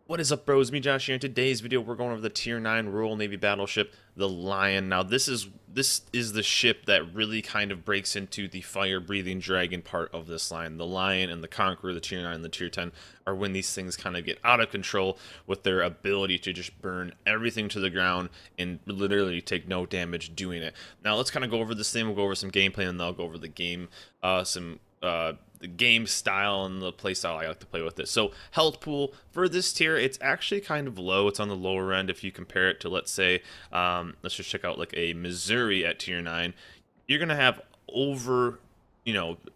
What is up, bros? Me, Josh here. In today's video, we're going over the Tier 9 Royal Navy Battleship, the Lion. Now, this is the ship that really kind of breaks into the fire-breathing dragon part of this line. The Lion and the Conqueror, the Tier 9 and the Tier 10, are when these things kind of get out of control with their ability to just burn everything to the ground and literally take no damage doing it. Now, let's kind of go over this thing. We'll go over some gameplay, and then I'll go over the game, the game style and the play style I like to play with it. So health pool for this tier, it's actually kind of low. It's on the lower end if you compare it to, let's say, let's just check out like a Missouri at tier 9. You're gonna have over,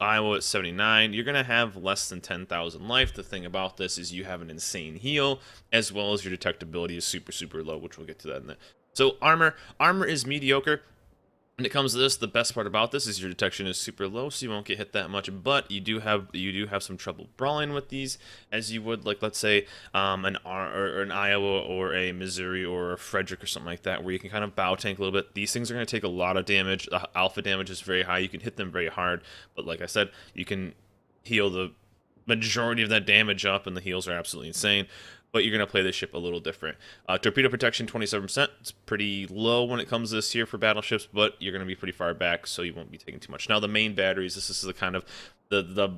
Iowa at 79. You're gonna have less than 10,000 life. The thing about this is you have an insane heal, as well as your detectability is super low, which we'll get to that in a. So armor is mediocre. When it comes to this, the best part about this is your detection is super low, so you won't get hit that much. But you do have some trouble brawling with these, as you would, like, let's say an Iowa or a Missouri or a Frederick or something like that, where you can kind of bow tank a little bit. These things are going to take a lot of damage. The alpha damage is very high. You can hit them very hard, but like I said, you can heal the majority of that damage up, and the heals are absolutely insane. But you're going to play this ship a little different. Torpedo protection, 27%. It's pretty low when it comes to this here for battleships, but you're going to be pretty far back, so you won't be taking too much. Now, the main batteries, this is the kind of the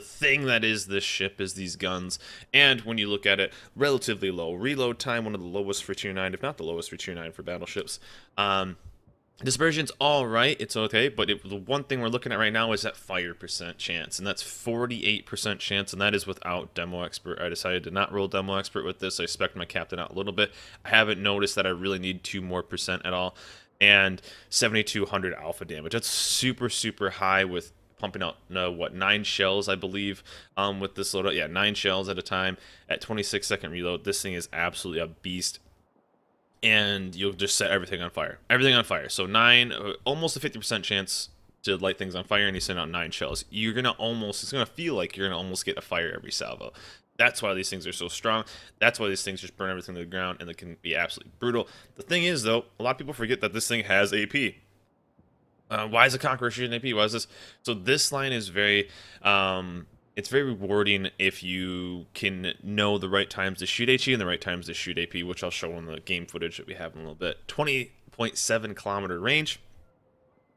thing that is this ship, is these guns. And when you look at it, relatively low. Reload time, one of the lowest for Tier 9, if not the lowest for Tier 9 for battleships. Dispersion's all right, it's okay, but the one thing we're looking at right now is that fire percent chance, and that's 48% chance, and that is without Demo Expert. I decided to not roll Demo Expert with this. I spec'd my captain out a little bit. I haven't noticed that I really need 2 more percent at all, and 7,200 alpha damage. That's super high with pumping out, 9 shells, I believe, with this loadout. Yeah, 9 shells at a time at 26-second reload. This thing is absolutely a beast. And you'll just set everything on fire. Everything on fire. So almost a 50% chance to light things on fire, and you send out 9 shells. It's gonna feel like you're gonna almost get a fire every salvo. That's why these things are so strong. That's why these things just burn everything to the ground, and they can be absolutely brutal. The thing is, though, a lot of people forget that this thing has AP. Why is a Conqueror shooting AP? Why is this? So this line is very, it's very rewarding if you can know the right times to shoot HE and the right times to shoot AP, which I'll show in the game footage that we have in a little bit. 20.7 kilometer range.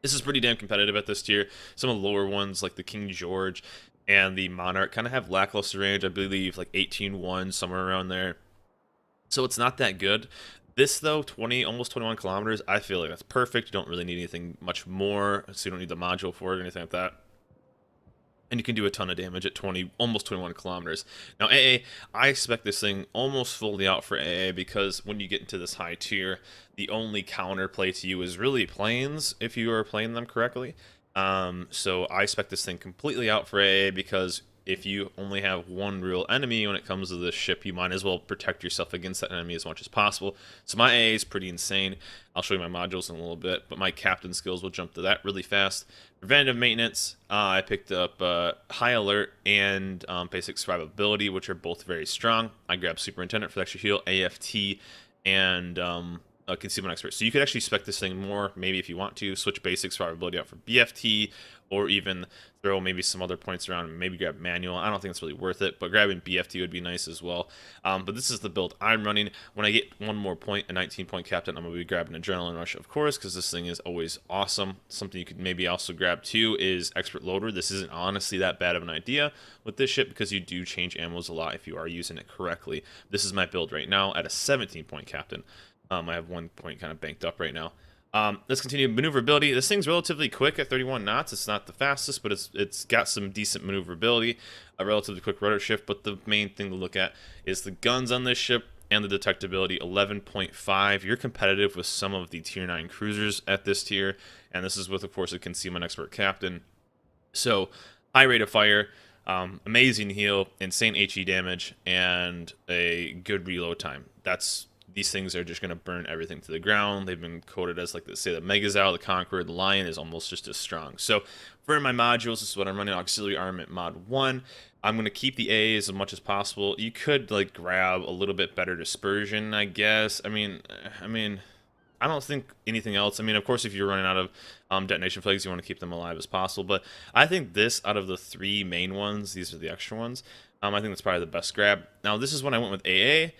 This is pretty damn competitive at this tier. Some of the lower ones, like the King George and the Monarch, kind of have lackluster range. I believe like 18.1, somewhere around there. So it's not that good. This, though, almost 21 kilometers, I feel like that's perfect. You don't really need anything much more, so you don't need the module for it or anything like that. And you can do a ton of damage at almost 21 kilometers. Now, AA, I expect this thing almost fully out for AA, because when you get into this high tier, the only counterplay to you is really planes, if you are playing them correctly. So I expect this thing completely out for AA, because if you only have one real enemy when it comes to this ship, you might as well protect yourself against that enemy as much as possible. So my AA is pretty insane. I'll show you my modules in a little bit, but my captain skills will jump to that really fast. Preventative maintenance, I picked up High Alert and Basic Survivability, which are both very strong. I grabbed Superintendent for the extra heal, AFT, and Concealment Expert. So you could actually spec this thing more, maybe if you want to. Switch Basic Survivability out for BFT, or even throw maybe some other points around and maybe grab Manual. I don't think it's really worth it, but grabbing BFT would be nice as well. But this is the build I'm running. When I get one more point, a 19-point captain, I'm going to be grabbing Adrenaline Rush, of course, because this thing is always awesome. Something you could maybe also grab too is Expert Loader. This isn't honestly that bad of an idea with this ship, because you do change ammos a lot if you are using it correctly. This is my build right now at a 17-point captain. I have 1 point kind of banked up right now. Let's continue. Maneuverability. This thing's relatively quick at 31 knots. It's not the fastest, but it's got some decent maneuverability, a relatively quick rudder shift. But the main thing to look at is the guns on this ship and the detectability, 11.5. You're competitive with some of the Tier 9 cruisers at this tier, and this is with, of course, a Concealment Expert captain. So, high rate of fire, amazing heal, insane HE damage, and a good reload time. These things are just going to burn everything to the ground. They've been quoted as, like, say, the Megazao, the Conqueror, the Lion is almost just as strong. So for my modules, this is what I'm running: Auxiliary Armament Mod 1. I'm going to keep the A's as much as possible. You could, like, grab a little bit better dispersion, I guess. I mean, I don't think anything else. I mean, of course, if you're running out of detonation flags, you want to keep them alive as possible. But I think this, out of the three main ones, these are the extra ones. I think that's probably the best grab. Now, this is when I went with AA.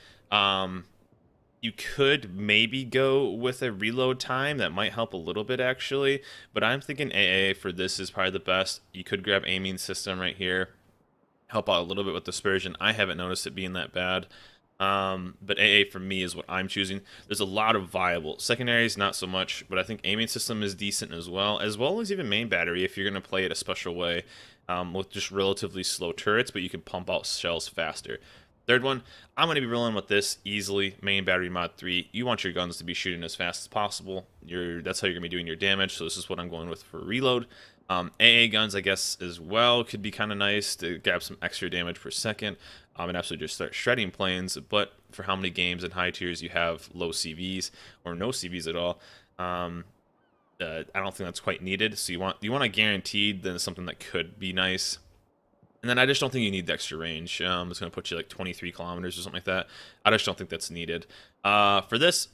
You could maybe go with a reload time. That might help a little bit, actually. But I'm thinking AA for this is probably the best. You could grab aiming system right here. Help out a little bit with dispersion. I haven't noticed it being that bad. But AA for me is what I'm choosing. There's a lot of viable. Secondaries, not so much, but I think aiming system is decent as well as even main battery if you're going to play it a special way with just relatively slow turrets, but you can pump out shells faster. Third one, I'm going to be rolling with this easily. Main battery mod 3. You want your guns to be shooting as fast as possible. That's how you're going to be doing your damage, so this is what I'm going with for reload. AA guns, I guess, as well could be kind of nice to grab some extra damage per second and absolutely just start shredding planes. But for how many games in high tiers you have low CVs or no CVs at all, I don't think that's quite needed. So you want a guaranteed, then something that could be nice. And then I just don't think you need the extra range. It's going to put you like 23 kilometers or something like that. I just don't think that's needed. For this,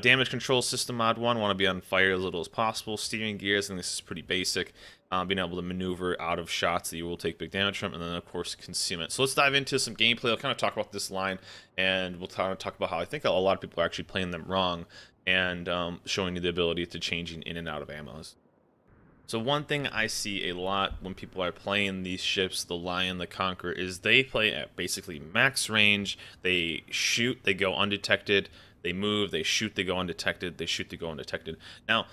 damage control system mod 1, want to be on fire as little as possible. Steering gears, and this is pretty basic. Being able to maneuver out of shots that you will take big damage from, and then of course concealment. So let's dive into some gameplay. I'll kind of talk about this line, and we'll kind of talk about how I think a lot of people are actually playing them wrong, and showing you the ability to changing in and out of ammos. So one thing I see a lot when people are playing these ships, the Lion, the Conqueror, is they play at basically max range. They shoot, they go undetected. They move, they shoot, they go undetected. They shoot, they go undetected. Now,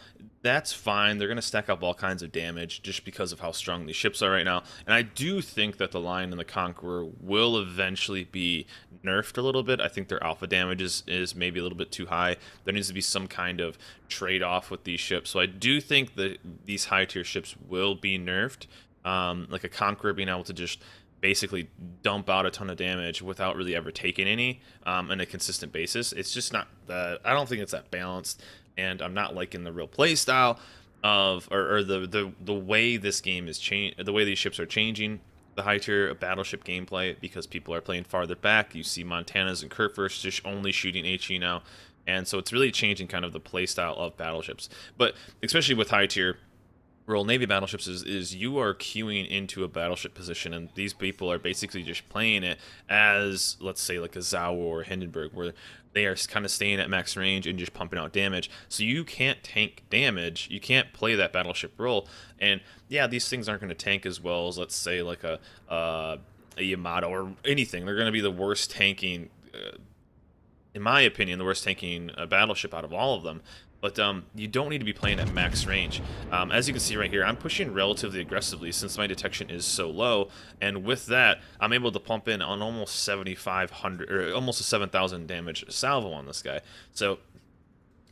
that's fine. They're going to stack up all kinds of damage just because of how strong these ships are right now. And I do think that the Lion and the Conqueror will eventually be nerfed a little bit. I think their alpha damage is maybe a little bit too high. There needs to be some kind of trade-off with these ships. So I do think that these high-tier ships will be nerfed. Like a Conqueror being able to just basically dump out a ton of damage without really ever taking any on a consistent basis. It's just not that. I don't think it's that balanced, and I'm not liking the real play style of or the way this game is changing, the way these ships are changing the high tier battleship gameplay, because people are playing farther back. You see Montanas and Kurfürst just only shooting HE now, and so it's really changing kind of the play style of battleships. But especially with high tier Royal Navy Battleships is you are queuing into a battleship position, and these people are basically just playing it as, let's say, like a Zhao or Hindenburg, where they are kind of staying at max range and just pumping out damage. So you can't tank damage. You can't play that battleship role. And yeah, these things aren't going to tank as well as, let's say, like a Yamato or anything. They're going to be the worst tanking, in my opinion, the worst tanking battleship out of all of them. But you don't need to be playing at max range. As you can see right here, I'm pushing relatively aggressively since my detection is so low, and with that, I'm able to pump in on almost 7,500 or almost a 7,000 damage salvo on this guy. So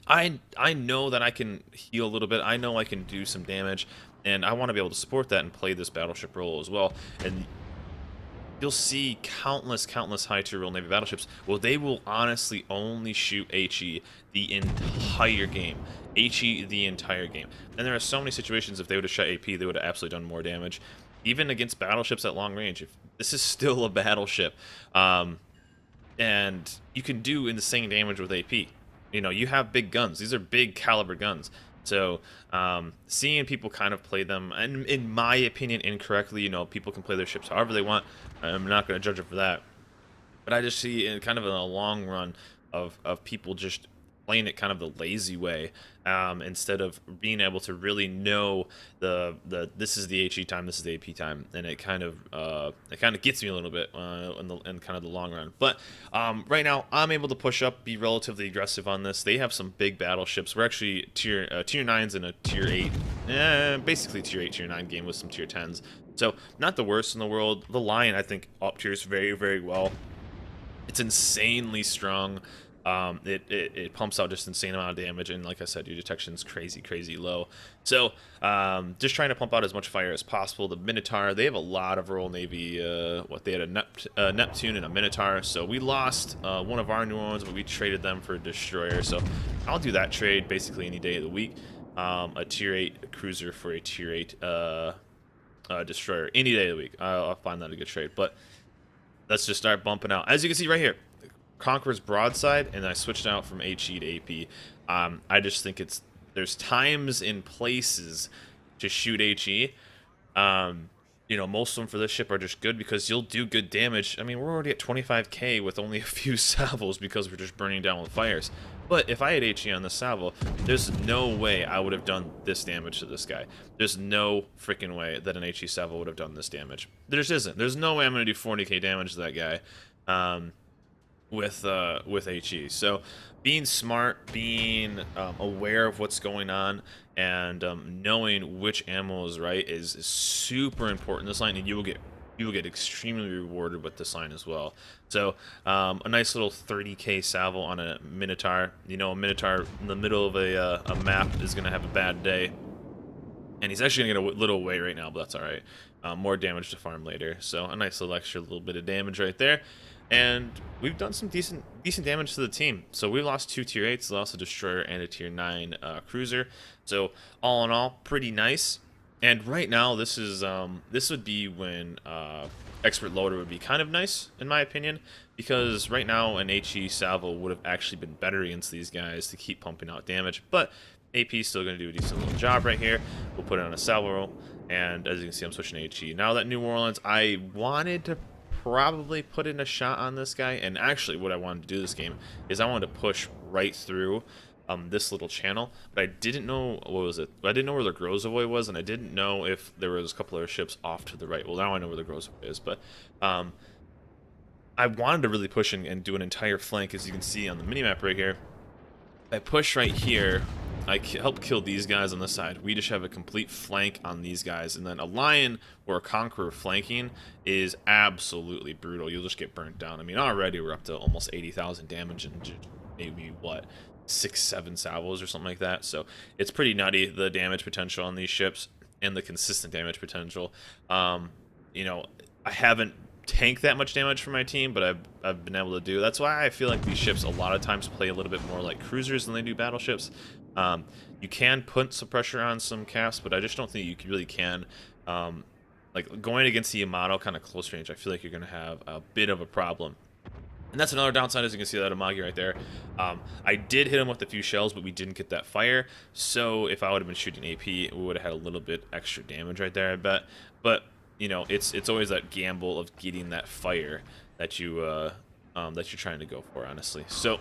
I know that I can heal a little bit. I know I can do some damage, and I want to be able to support that and play this battleship role as well. And you'll see countless high-tier Royal Navy battleships. Well, they will honestly only shoot HE the entire game. HE the entire game. And there are so many situations, if they would have shot AP, they would have absolutely done more damage. Even against battleships at long range. If this is still a battleship. And you can do insane damage with AP. You know, you have big guns. These are big caliber guns. So seeing people kind of play them, and in my opinion, incorrectly, you know, people can play their ships however they want. I'm not going to judge them for that. But I just see in kind of in a long run of people just playing it kind of the lazy way, instead of being able to really know this is the HE time, this is the AP time, and it kind of gets me a little bit in kind of the long run. But right now I'm able to push up, be relatively aggressive on this. They have some big battleships. We're actually tier 9s and a tier 8, basically tier 8, tier 9 game with some tier 10s. So not the worst in the world. The Lion, I think, up tiers very, very well. It's insanely strong. It pumps out just insane amount of damage, and like I said, your detection's crazy low. So just trying to pump out as much fire as possible. The Minotaur, they have a lot of Royal Navy. They had a Neptune and a Minotaur. So we lost one of our new ones, but we traded them for a destroyer. So I'll do that trade basically any day of the week. A tier 8 cruiser for a tier 8 destroyer any day of the week. I'll find that a good trade. But let's just start bumping out. As you can see right here, Conqueror's broadside, and I switched out from HE to AP. I just think there's times and places to shoot HE. You know, most of them for this ship are just good because you'll do good damage. I mean, we're already at 25k with only a few salvos because we're just burning down with fires. But if I had HE on this salvo, there's no way I would have done this damage to this guy. There's no freaking way that an HE salvo would have done this damage. There just isn't. There's no way I'm going to do 40k damage to that guy with HE. So being smart, being aware of what's going on, and knowing which ammo is right is super important in this line, and you will get extremely rewarded with this line as well. So a nice little 30k salvo on a Minotaur. You know, a Minotaur in the middle of a map is going to have a bad day, and he's actually going to get a little away right now, but that's all right. More damage to farm later. So a nice little extra little bit of damage right there. And we've done some decent damage to the team. So we lost 2 tier 8s, lost a destroyer and a tier 9 cruiser. So all in all, pretty nice. And right now, this would be when expert loader would be kind of nice, in my opinion, because right now an HE salvo would have actually been better against these guys to keep pumping out damage. But AP is still going to do a decent little job right here. We'll put it on a salvo roll, and as you can see, I'm switching to HE. Now that New Orleans, I wanted to probably put in a shot on this guy, and actually what I wanted to do this game is I wanted to push right through this little channel, but I didn't know, what was it? I didn't know where the Grozavoy was, and I didn't know if there was a couple of ships off to the right. Well, now I know where the Grozavoy is, but I wanted to really push and do an entire flank, as you can see on the minimap right here. I push right here, I help kill these guys on this side. We just have a complete flank on these guys, and then a Lion or a Conqueror flanking is absolutely brutal. You'll just get burnt down. I mean, already we're up to almost 80,000 damage and just maybe, what, 6-7 salvos or something like that. So it's pretty nutty, the damage potential on these ships and the consistent damage potential. You know, I haven't tank that much damage for my team, but I've been able to do. That's why I feel like these ships a lot of times play a little bit more like cruisers than they do battleships. You can put some pressure on some caps, but I just don't think you really can. Like going against the Yamato kind of close range, I feel like you're going to have a bit of a problem. And that's another downside, as you can see that Amagi right there. I did hit him with a few shells, but we didn't get that fire. So if I would have been shooting AP, we would have had a little bit extra damage right there, I bet. But you know, it's always that gamble of getting that fire that you're trying to go for, honestly. So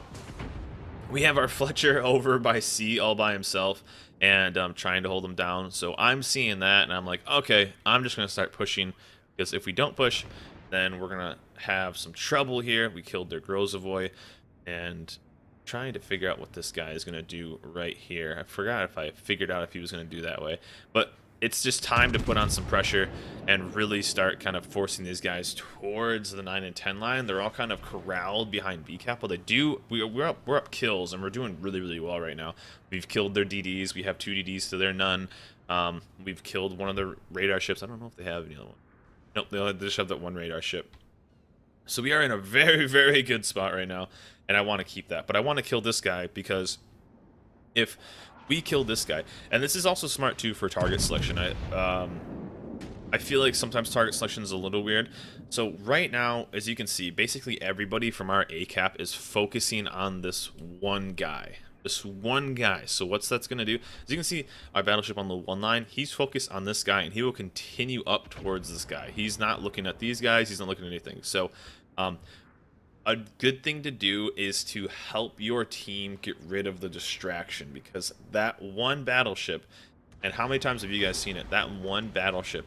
we have our Fletcher over by C all by himself, and trying to hold him down. So I'm seeing that, and I'm like, okay, I'm just gonna start pushing, because if we don't push, then we're gonna have some trouble here. We killed their Grozavoy, and trying to figure out what this guy is gonna do right here. I forgot if I figured out if he was gonna do that way, but it's just time to put on some pressure and really start kind of forcing these guys towards the 9 and 10 line. They're all kind of corralled behind BCAP. Well, they do. We're up kills, and we're doing really, really well right now. We've killed their DDs. We have 2 DDs to their none. We've killed one of their radar ships. I don't know if they have any other one. Nope, they just have that one radar ship. So we are in a very, very good spot right now, and I want to keep that. But I want to kill this guy, because if we kill this guy, and this is also smart too for target selection. I feel like sometimes target selection is a little weird. So right now, as you can see, basically everybody from our ACAP is focusing on this one guy. This one guy. So what's that's going to do? As you can see, our battleship on the 1 line, he's focused on this guy, and he will continue up towards this guy. He's not looking at these guys. He's not looking at anything. So a good thing to do is to help your team get rid of the distraction, because that one battleship, and how many times have you guys seen it, that one battleship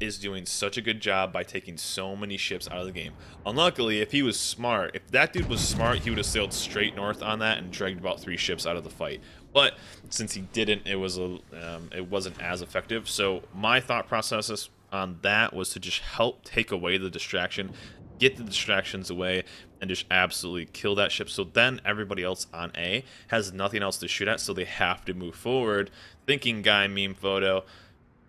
is doing such a good job by taking so many ships out of the game. Unluckily, if he was smart, if that dude was smart, he would have sailed straight north on that and dragged about 3 ships out of the fight. But since he didn't, it wasn't as effective. So my thought process on that was to just help take away the distraction, get the distractions away, and just absolutely kill that ship. So then everybody else on A has nothing else to shoot at, so they have to move forward. Thinking guy meme photo,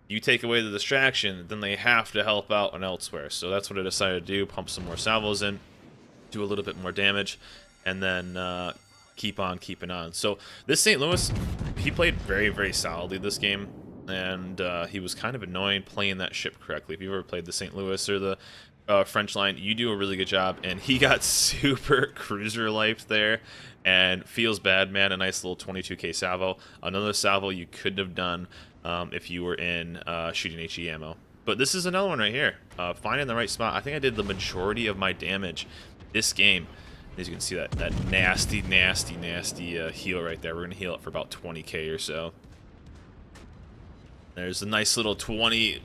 you take away the distraction, then they have to help out on elsewhere. So that's what I decided to do, pump some more salvos in, do a little bit more damage, and then keep on keeping on. So this St. Louis, he played very, very solidly this game, and he was kind of annoying playing that ship correctly. If you've ever played the St. Louis or the French line, you do a really good job. And he got super cruiser life there, and feels bad, man. A nice little 22k salvo. Another salvo you couldn't have done if you were in shooting HE ammo. But this is another one right here. Finding the right spot. I think I did the majority of my damage this game. As you can see, that nasty heal right there. We're gonna heal it for about 20k or so. There's a nice little 20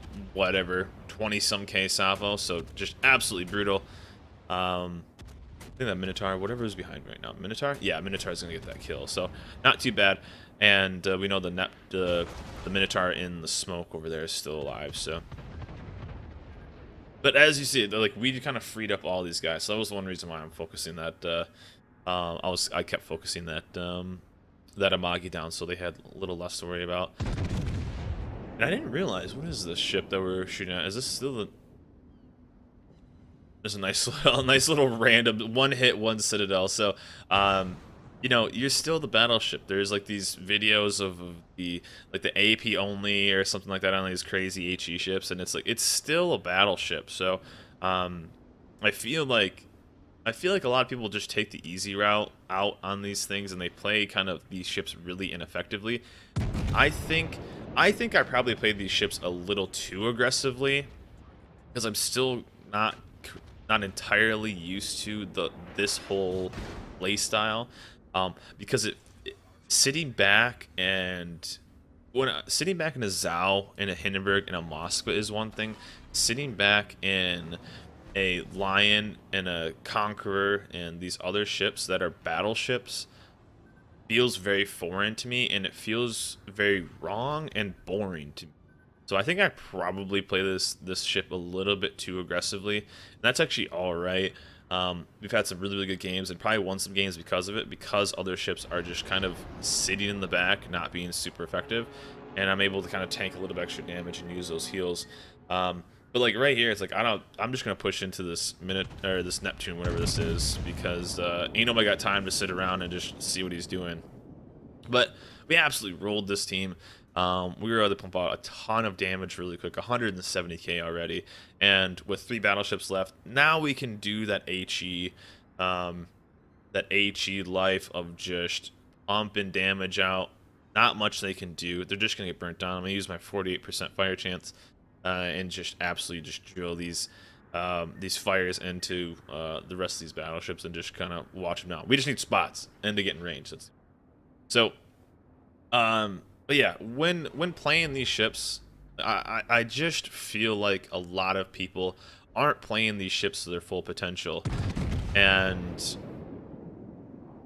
some K salvo, so just absolutely brutal. I think that Minotaur, whatever is behind right now, Minotaur? Yeah, Minotaur's gonna get that kill, so not too bad. And we know the Minotaur in the smoke over there is still alive, so. But as you see, like, we kind of freed up all these guys, so that was one reason why I'm focusing that. I kept focusing that Amagi down, so they had a little less to worry about. And I didn't realize, what is this ship that we're shooting at? Is this still the... There's a nice little random one hit, one citadel. So, you know, you're still the battleship. There's like these videos of the AP only or something like that on these crazy HE ships, and it's like it's still a battleship. So, I feel like a lot of people just take the easy route out on these things, and they play kind of these ships really ineffectively. I think I probably played these ships a little too aggressively because I'm still not entirely used to this whole play style. Because sitting back in a Zao, in a Hindenburg, and a Moskva is one thing. Sitting back in a Lion and a Conqueror and these other ships that are battleships feels very foreign to me, and it feels very wrong and boring to me. So I think I probably play this ship a little bit too aggressively, and that's actually all right. We've had some really good games, and probably won some games because of it, because other ships are just kind of sitting in the back, not being super effective, and I'm able to kind of tank a little bit extra damage and use those heals. But like right here, it's like I'm just gonna push into this this Neptune, whatever this is, because ain't nobody got time to sit around and just see what he's doing. But we absolutely rolled this team. We were able to pump out a ton of damage really quick, 170k already, and with 3 battleships left, now we can do that HE life of just pumping damage out. Not much they can do. They're just gonna get burnt down. I'm gonna use my 48% fire chance and just absolutely just drill these fires into the rest of these battleships and just kind of watch them down. We just need spots and to get in range. So. But yeah, when playing these ships, I just feel like a lot of people aren't playing these ships to their full potential, and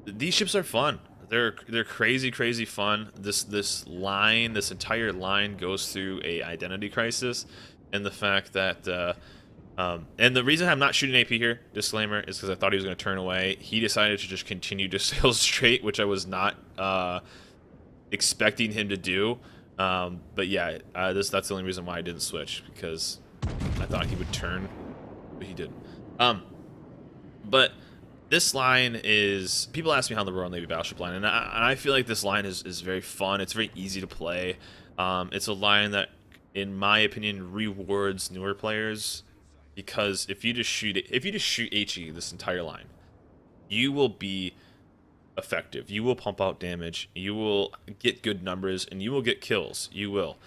these ships are fun. They're crazy fun. This entire line goes through a identity crisis, and the fact that and the reason I'm not shooting AP here, disclaimer, is because I thought he was going to turn away. He decided to just continue to sail straight, which I was not expecting him to do. But yeah, that's the only reason why I didn't switch, because I thought he would turn, but he didn't. But this line is, people ask me how the Royal Navy Battleship line, and I feel like this line is very fun. It's very easy to play. It's a line that, in my opinion, rewards newer players, because if you just shoot HE this entire line, you will be effective. You will pump out damage. You will get good numbers, and you will get kills. You will.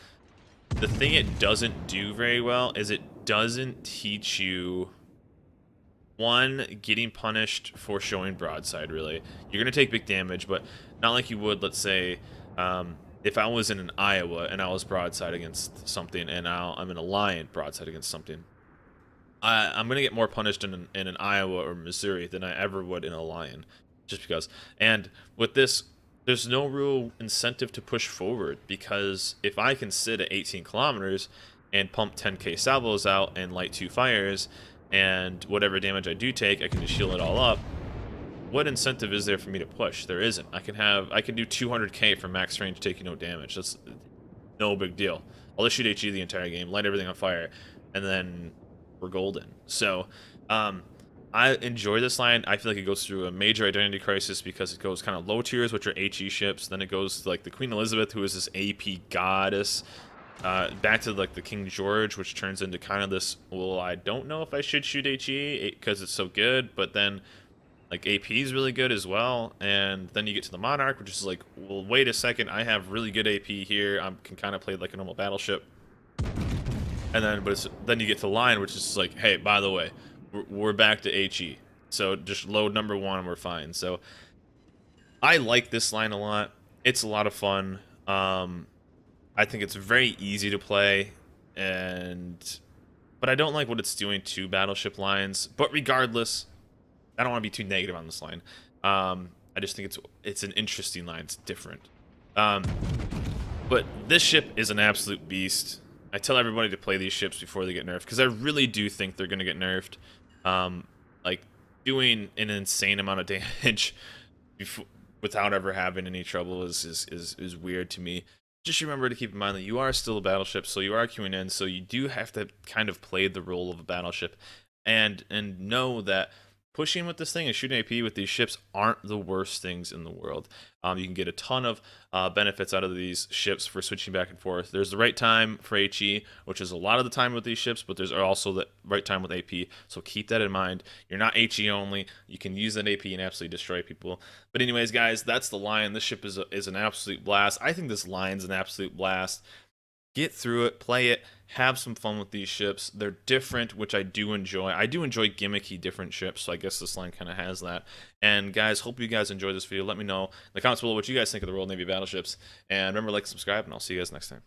The thing it doesn't do very well is it doesn't teach you, one, getting punished for showing broadside, really. You're going to take big damage, but not like you would, let's say, if I was in an Iowa and I was broadside against something, and now I'm in a Lion broadside against something. I'm going to get more punished in an Iowa or Missouri than I ever would in a Lion. Just because. And with this, there's no real incentive to push forward, because if I can sit at 18 kilometers and pump 10k salvos out and light 2 fires, and whatever damage I do take, I can just shield it all up, what incentive is there for me to push? There isn't. I can do 200k from max range taking no damage. That's no big deal. I'll just shoot HE the entire game, light everything on fire, and then we're golden. So I enjoy this line. I feel like it goes through a major identity crisis, because it goes kind of low tiers, which are HE ships. Then it goes to like the Queen Elizabeth, who is this AP goddess. back to like the King George, which turns into kind of this, well, I don't know if I should shoot HE because it's so good, but then like AP is really good as well, and then you get to the Monarch, which is like, well, wait a second, I have really good AP here. I can kind of play like a normal battleship, and then then you get to the Lion, which is like, hey, by the way, we're back to HE, so just load number 1 and we're fine. So I like this line a lot. It's a lot of fun. I think it's very easy to play, but I don't like what it's doing to battleship lines. But regardless, I don't want to be too negative on this line. I just think it's an interesting line. It's different. But this ship is an absolute beast. I tell everybody to play these ships before they get nerfed, because I really do think they're going to get nerfed. Like, doing an insane amount of damage without ever having any trouble is weird to me. Just remember to keep in mind that you are still a battleship, so you are queuing in, so you do have to kind of play the role of a battleship, and know that pushing with this thing and shooting AP with these ships aren't the worst things in the world. You can get a ton of benefits out of these ships for switching back and forth. There's the right time for HE, which is a lot of the time with these ships, but there's also the right time with AP, so keep that in mind. You're not HE only. You can use that AP and absolutely destroy people. But anyways, guys, that's the Lion. This ship is an absolute blast. I think this Lion's an absolute blast. Get through it, play it, have some fun with these ships. They're different, which I do enjoy. I do enjoy gimmicky different ships, so I guess this line kind of has that. And guys, hope you guys enjoyed this video. Let me know in the comments below what you guys think of the Royal Navy Battleships. And remember, like, subscribe, and I'll see you guys next time.